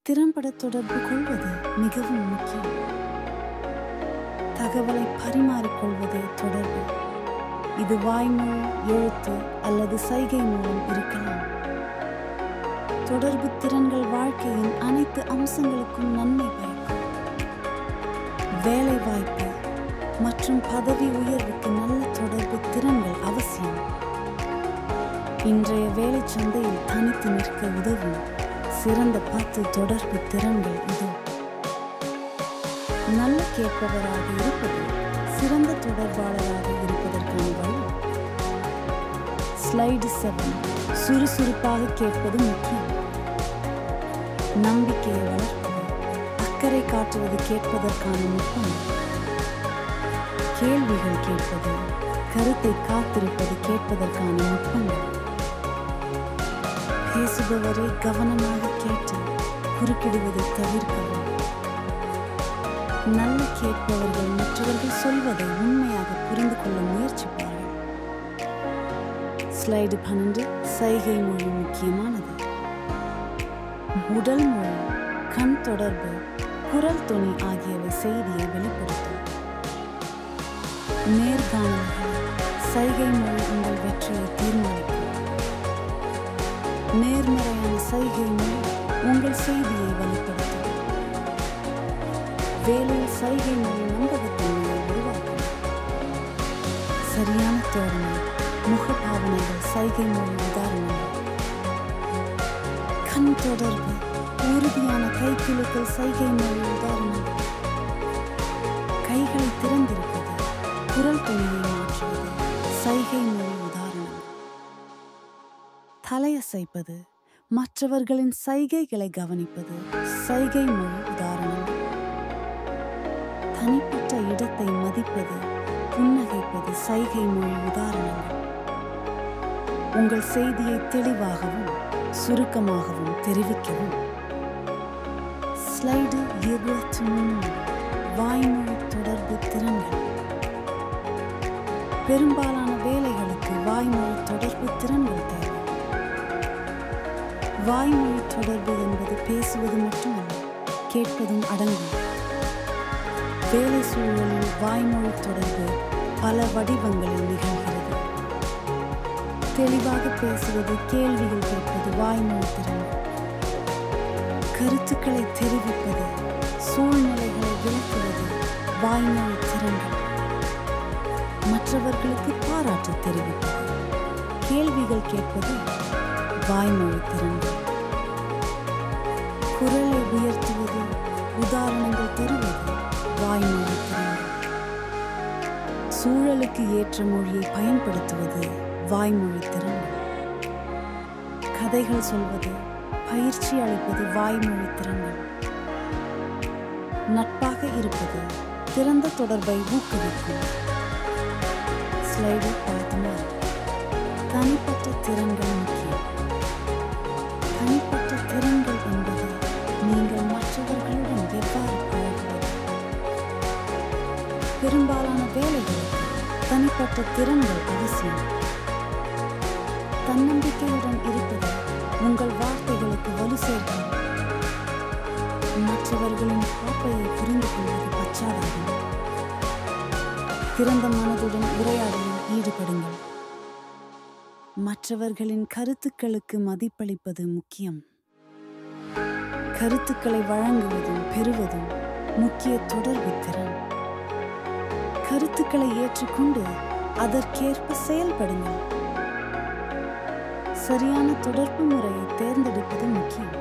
திறம்பட தொடர்பு கொள்வது மிகவும் முக்கியம். தகவலை பரிமாறிக்கொள்வதே தொடர்பு. இது வாய்மொழி, எழுத்து அல்லது சைகை மூலம் இருக்கலாம். தொடர்பு திறன்கள் வாழ்க்கையின் அனைத்து அம்சங்களுக்கும் நன்மை பயக்கும். வேலை வாய்ப்பு மற்றும் பதவி உயர்வுக்கு நல்ல தொடர்பு திறன்கள் அவசியம். இன்றைய வேலை சந்தையில் தனித்து நிற்க உதவும் சிறந்த 10 தொடர்பு திறன்கள் இதோ. நல்ல கேட்பவராக இருப்பது சிறந்த தொடர்பாளராக இருப்பதற்கான வழி. ஸ்லைடு 7. சுறுசுறுப்பாக கேட்பது முக்கியம். நம்பிக்கையை வளர்ப்பது, அக்கறை காட்டுவது கேட்பதற்கான நுட்பம். கேள்விகள் கேட்பது, கருத்தை காத்திருப்பது கேட்பதற்கான நுட்பங்கள். பேசுபவரை கவனமாக கேட்டு குறுக்கிடுவதை தவிர்க்கவும். நல்ல கேட்பவர்கள் மற்றவர்கள் சொல்வதை உண்மையாக புரிந்து கொள்ள முயற்சிப்பார்கள். ஸ்லைடு 12. சைகை மொழி முக்கியமானது. உடல் மொழி, கண் தொடர்பு, குரல் தொனி ஆகியவை செய்தியை வெளிப்படுத்தும். நேர்காணல்கள் சைகை மொழி உங்கள் வெற்றியை தீர்மானிக்கும். நேர்மறையான சைகை மொழி உங்கள் செய்தியை வெளிப்படுத்தும். வேலையில் சைகை மொழி நம்பகத்தன்மையை உருவாக்கும். சரியான தோரணை, முகபாவனைகள் சைகை மொழி உதாரணங்கள். கண் தொடர்பு, உறுதியான கைக்குலுக்கல் சைகை மொழி உதாரணங்கள். கைகளை திறந்திருப்பது, குரல் தொனியை மாற்றுவது சைகை மொழி உதாரணம். தலையசைப்பது, மற்றவர்களின் சைகைகளை கவனிப்பது சைகை மொழி உதாரணம். தனிப்பட்ட இடத்தை மதிப்பது, புன்னகைப்பது சைகை மொழி உதாரணங்கள். உங்கள் செய்தியை தெளிவாகவும் சுருக்கமாகவும் தெரிவிக்கவும். ஸ்லைடு 23. வாய்மொழி தொடர்பு திறன்கள். பெரும்பாலான வேலைகளுக்கு வாய்மொழி தொடர்பு திறன்கள் தேவை. வாய்மொழி தொடர்பு என்பது பேசுவது மட்டுமல்ல, கேட்பதும் அடங்கும். வேலை சூழலில் வாய்மொழி தொடர்பு பல வடிவங்களில் நிகழ்கிறது. தெளிவாக பேசுவது, கேள்விகள் கேட்பது வாய்மொழி திறன்கள். கருத்துக்களை தெரிவிப்பது, சூழ்நிலைகளை விளக்குவது வாய்மொழி திறன்கள். மற்றவர்களுக்கு பாராட்டு தெரிவிப்பது, கேள்விகள் கேட்பது வாய்மொழி திறன்கள். குரலை உயர்த்துவது, உதாரணங்கள் தருவது வாய்மொழி திறன்கள். சூழலுக்கு ஏற்ற மொழியை பயன்படுத்துவது வாய்மொழி திறன்கள். கதைகள் சொல்வது, பயிற்சி அளிப்பது வாய்மொழி திறன்கள். நட்பாக இருப்பது, திறந்த தொடர்பை ஊக்குவிக்கும். ஸ்லைடு 13. தனிப்பட்ட திறன்கள் முக்கியம். தனிப்பட்ட திறன்கள் என்பது நீங்கள் மற்றவர்களுடன் எவ்வாறு பழகுவது. பெரும்பாலான வேலைகளுக்கு தனிப்பட்ட திறன்கள் அவசியம். தன்னம்பிக்கையுடன் இருப்பது உங்கள் வார்த்தைகளுக்கு வலு சேர்க்கும். மற்றவர்களின் பார்வையை புரிந்து கொள்வது பச்சாதாபம். திறந்த மனதுடன் உரையாடலில் ஈடுபடுங்கள். மற்றவர்களின் கருத்துக்களுக்கு மதிப்பளிப்பது முக்கியம். கருத்துக்களை வழங்குவதும் பெறுவதும் முக்கிய தொடர்பு திறன். கருத்துக்களை ஏற்றுக்கொண்டு அதற்கேற்ப செயல்படுங்கள். சரியான தொடர்பு முறையை தேர்ந்தெடுப்பது முக்கியம்.